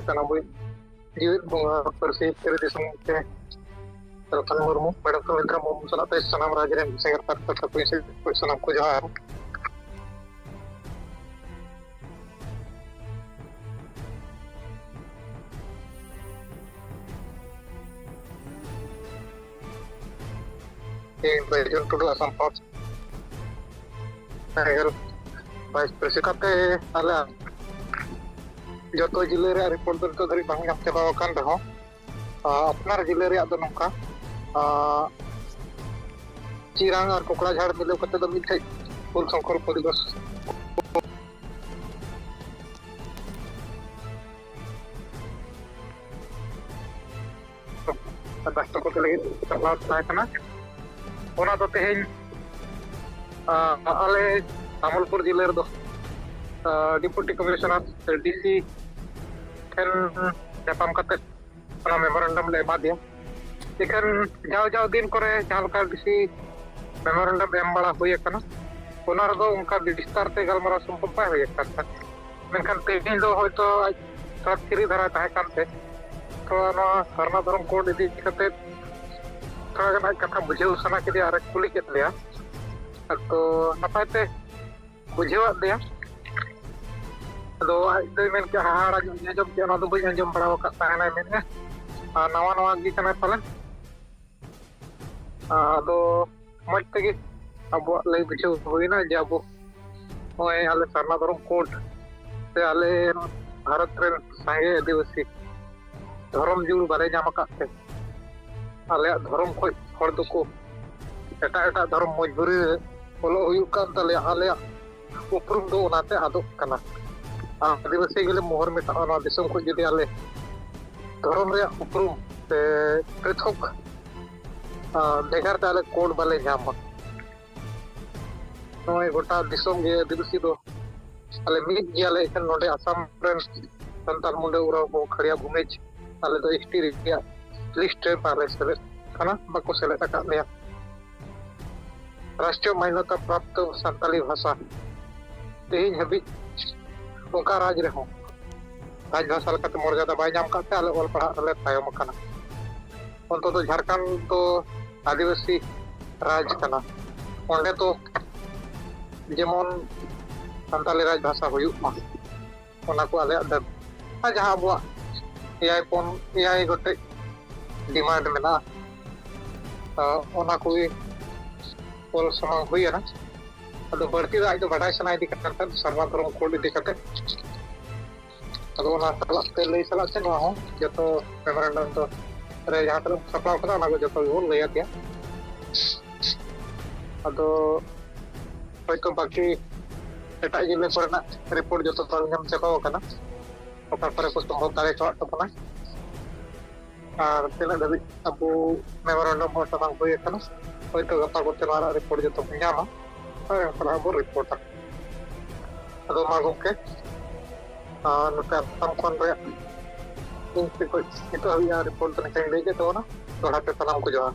ᱠᱟᱱᱟ ᱵᱚᱱ ᱡᱤᱣᱮᱫ ᱵᱚᱸᱜᱟ ᱯᱟᱹᱨᱥᱤ ᱛᱮᱨᱮ ᱫᱤᱥᱚᱢ ᱛᱮ ᱨᱚᱛᱚᱱ ᱢᱩᱨᱢᱩ ᱢᱮᱰᱟᱢ ᱥᱩᱢᱤᱛᱨᱟ ᱢᱩᱨᱢᱩ ᱥᱟᱞᱟᱜ ᱛᱮ ᱥᱟᱱᱟᱢ ᱨᱟᱡᱽ ᱨᱮᱱ ᱥᱮᱸᱜᱮᱞ ᱯᱟᱨᱛᱟ ᱛᱟᱠᱚ ᱥᱟᱱᱟᱢ ᱠᱚ ᱡᱚᱦᱟᱨ Bajon Tudu Asam Pop ᱥᱮᱸᱜᱮᱞ ᱵᱷᱟᱭᱤᱥ ᱯᱨᱮᱥᱤᱰᱮᱱᱴ ᱠᱟᱛᱮ ᱟᱞᱮ ᱡᱚᱛᱚ ᱡᱤᱞᱟᱹ ᱨᱮᱭᱟᱜ ᱨᱤᱯᱳᱨᱴ ᱫᱚ ᱱᱤᱛᱚᱜ ᱫᱷᱟᱹᱨᱤᱡ ᱵᱟᱝ ᱧᱟᱢ ᱪᱟᱵᱟ ᱟᱠᱟᱱ ᱨᱮᱦᱚᱸ ᱟᱯᱱᱟᱨ ᱡᱤᱞᱟᱹ ᱨᱮᱭᱟᱜ ᱫᱚ ᱱᱚᱝᱠᱟ ᱪᱤᱨᱟᱝ ᱟᱨ ᱠᱚᱠᱲᱟঝাড় ᱢᱤᱞᱟᱹᱣ ᱠᱟᱛᱮ ᱫᱚ ᱢᱤᱫᱴᱷᱮᱡ ᱦᱩᱞ ᱥᱚᱝᱠᱚᱞᱯ ᱫᱤᱵᱚᱥ ᱨᱟᱥᱴᱨᱚᱯᱚᱛᱤ ᱞᱟᱹᱜᱤᱫ ᱪᱟᱞᱟᱣ ᱛᱟᱦᱮᱸ ᱠᱟᱱᱟ ᱚᱱᱟ ᱫᱚ ᱛᱮᱦᱮᱧ ᱟᱞᱮ ᱛᱟᱢᱩᱞᱯᱩᱨ ᱡᱤᱞᱟᱹ ᱨᱮᱫᱚ ᱰᱤᱯᱩᱴᱤ ᱠᱚᱢᱤশনাᱨ ᱰᱤᱥᱤ ᱴᱷᱮᱱ ᱧᱟᱯᱟᱢ ᱠᱟᱛᱮ ᱚᱱᱟ ᱢᱮᱢᱳᱨᱮন্ডাম ᱞᱮ ᱮᱢᱟ ᱫᱮᱭᱟ ᱮᱠᱷᱟᱱ ᱡᱟᱣ ᱫᱤᱱ ᱠᱚᱨᱮ ᱡᱟᱦᱟᱸ ᱞᱮᱠᱟ ᱰᱤᱥᱤ ᱢᱮᱢᱳᱨᱮন্ডাম ᱮᱢ ᱵᱟᱲᱟ ᱦᱩᱭ ᱟᱠᱟᱱᱟ ᱚᱱᱟ ᱨᱮᱫᱚ ᱚᱱᱠᱟ ᱵᱤᱥᱛᱟᱨ ᱛᱮ ᱜᱟᱞᱢᱟᱨᱟᱣ ᱥᱚᱢᱵᱷᱚᱵ ᱵᱟᱭ ᱦᱩᱭ ᱟᱠᱟᱱ ᱛᱟᱦᱮᱸ ᱢᱮᱱᱠᱷᱟᱱ ᱛᱮᱦᱮᱧ ᱫᱚ ᱦᱚᱭᱛᱳ ᱟᱡ ᱯᱷᱤᱨᱤ ᱫᱷᱟᱨᱟ ᱛᱟᱦᱮᱸ ᱠᱟᱱᱛᱮ ᱛᱷᱚᱲᱟ ᱱᱚᱣᱟ ᱥᱟᱨᱱᱟ ᱫᱷᱚᱨᱚᱢ ᱠᱳᱰ ᱤᱫᱤ ᱠᱟᱛᱮ ᱛᱷᱚᱲᱟ ᱜᱟᱱ ᱟᱡ ᱠᱟᱛᱷᱟ ᱵᱩᱡᱷᱟᱹᱣ ᱥᱟᱱᱟ ᱠᱮᱫᱮᱭᱟ ᱟᱨ ᱠᱩᱞᱤ ᱠᱮᱫ ᱞᱮᱭᱟ ᱛᱚ ᱱᱟᱯᱟᱭ ᱛᱮ ᱵᱩᱡᱷᱟᱹᱣᱟᱫ ᱞᱮᱭᱟ ᱟᱫᱚ ᱟᱡ ᱫᱚᱭ ᱢᱮᱱ ᱠᱮᱜᱼᱟ ᱦᱟᱦᱟᱲᱟᱜ ᱧᱚᱜ ᱤᱧ ᱟᱸᱡᱚᱢ ᱠᱮᱜᱼᱟ ᱚᱱᱟ ᱫᱚ ᱵᱟᱹᱧ ᱟᱸᱡᱚᱢ ᱵᱟᱲᱟ ᱟᱠᱟᱫ ᱛᱟᱦᱮᱱᱟᱭ ᱢᱮᱱᱮᱫᱼᱟ ᱟᱨ ᱱᱟᱣᱟ ᱜᱮ ᱠᱟᱱᱟᱭ ᱯᱟᱞᱮᱱ ᱟᱫᱚ ᱢᱚᱡᱽ ᱛᱮᱜᱮ ᱟᱵᱚᱣᱟᱜ ᱞᱟᱹᱭ ᱵᱩᱡᱷᱟᱹᱣ ᱦᱩᱭᱱᱟ ᱡᱮ ᱟᱵᱚ ᱱᱚᱜᱼᱚᱭ ᱟᱞᱮ ᱥᱟᱨᱱᱟ ᱫᱷᱚᱨᱚᱢ ᱠᱳᱰ ᱥᱮ ᱟᱞᱮ ᱵᱷᱟᱨᱚᱛ ᱨᱮᱱ ᱥᱟᱸᱜᱮ ᱟᱹᱫᱤᱵᱟᱹᱥᱤ ᱫᱷᱚᱨᱚᱢ ᱡᱩᱲ ᱵᱟᱞᱮ ᱧᱟᱢ ᱟᱠᱟᱫ ᱛᱮ ᱟᱞᱮᱭᱟᱜ ᱫᱷᱚᱨᱚᱢ ᱠᱷᱚᱡ ᱦᱚᱲ ᱫᱚᱠᱚ ᱮᱴᱟᱜ ᱫᱷᱚᱨᱚᱢ ᱢᱚᱡᱽᱵᱩᱨᱤ ᱚᱞᱚᱜ ᱦᱩᱭᱩᱜ ᱠᱟᱱ ᱛᱟᱞᱮᱭᱟ ᱟᱞᱮᱭᱟᱜ ᱩᱯᱨᱩᱢ ᱫᱚ ᱚᱱᱟᱛᱮ ᱟᱫᱚᱜ ᱠᱟᱱᱟ आदिवासी गले मोहर में दिसम को जुदी आले धर्म रे उपरूम से पृथक बेगार ते आले कोड बाले नामा नोय गोटा दिसम गे आदिवासी दो आले मिद गियाले एखन नोडे आसाम रेन संताल मुंडे उराव को खड़िया भूमिज आले दो एसटी रिया लिस्ट रे पाले सेले खाना बाको सेले तका लेया राष्ट्रीय मान्यता प्राप्त संताली भाषा तेहिन हबी उनका राज रहे राज भाषा मर्यादा बै नाम करते आले ऑल पढ़ा तायम कना अंत तो झारखंड तो आदिवासी राज कना ओंडे तो जेमन संताली राज भाषा हुयुमा ओना को आले जहां अब एआई गोटे डिमांड मेना ओना को ऑल समांग हुईना अदो बढ़ती आज बाढ़ सना इदी सर्वा धर्म कोड इदी अदो लई सलाते जो मेमोरेंडम तो जहाँ तक सप्लाव जो लैया दिया अदो हयतो बाकी एटा जिले कोरेना रिपोर्ट जो नाम चाबावना ओका परे को संभव दाड़े चवाना और तीना धाबी अब मेमोरेंडम सबांग हुई हयतो गपा को रिपोर्ट जो नामा बो रिपोर्ट अदो मा गमके नोते आसाम खन रे नितो रिपोर्ट तो निकाय लई के तो ना दोड़ा पे सलाम को जोहार